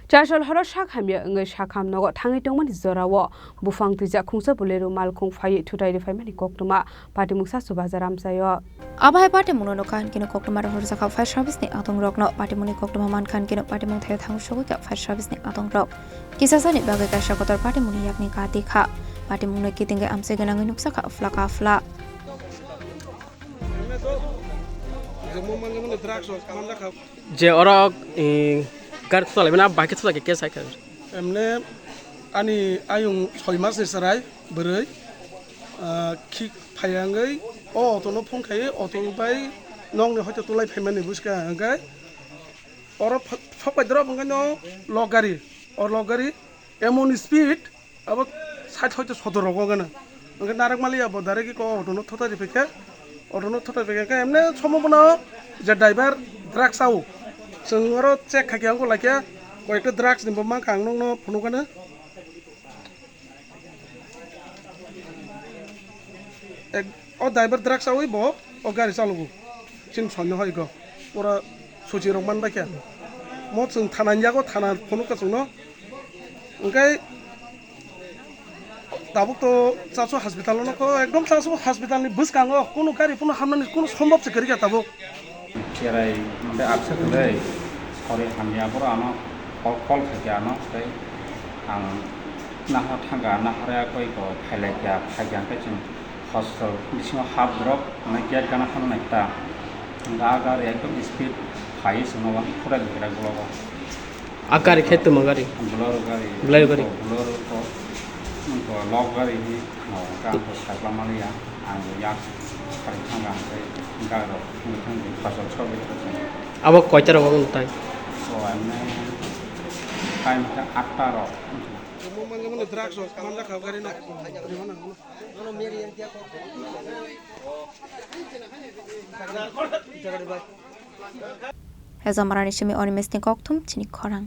Chashal horo Sakhamya ngai Sakham nogo Thangwi Tongmani Jorao bufang tija Khungsa Bolero Malkhung Phaiwi Thuthaiwi Rwphaijakha koktuma party mungsa subaja ramsayo Abai party muno kan kino koktuma Rwphaijakha fire service ni atong rok no party muni koktuma man kan kino party mung thai thang shogu ka fire service ni atong rok kisasa ni bagai ka shakotor party muni yakni ka tikha party mung ki tinga amse ganang nuksa ka afla যে ওরা গাড়ি চলে মানে বাইকে চলে কে cycle এমনি আনি আয়ুং 6 মাস এসারাই বরৈ কি ফায়াঙ্গৈ ও অটোনো ফোন খাই অটো বাই নংনে হয়তো তোলাই ফাইমানি বুসকা আঙ্গাই অর ফপাইদ্র বঙ্গান লগারি অর লগারি এমন স্পিড আব 60 হয়তো 17 রকগানা ওকে নারক মালি আব দারে কি ক অটোনো থতারি ফেকে অটোনো থতারি ফেকে এমনি সম্ভাবনা যে ড্রাইভার ড্রাগস আও जों आरो चेक खाकियाव लाखिया कयेकटा ड्राग्स नि बमा खां नंनो फुनुकानो एक ओ ड्राइवर ड्राग्स आवै बो ओ गाड़ी चालुगु चिन सन्नो हायगो पुरा सुचि रंमान बाकिया म जों थानानि जागो थाना फुनुका जोंनो ओंखाय दाबो तो चासो हस्पिटाल न को एकदम चासो हस्पिटाल नि बुसकाङो कुनु गाड़ी फुनु हामनानि कुनु सम्भव से करिया दाबो Kirai mende aksa kudai sore hamya pura ano kol khake ano tai ang naha thanga nahara koi ko phaile kya phaijan ka chin hostel bismo half drop na kya kana khon nakta ga ekdom speed high sunowa pura dikra goloba আকারে খেতে মাগারি bolero gari ko log gari ni no ka ko sakla malia ang yak kari thanga tai garo muthang di fasal chobe আবার কয়টা রকম তাই so amne time ta 8 ro মানে drugs কামলা খাও গাড়ি না Hezamarani shimi oni mesni koktum chini Khorang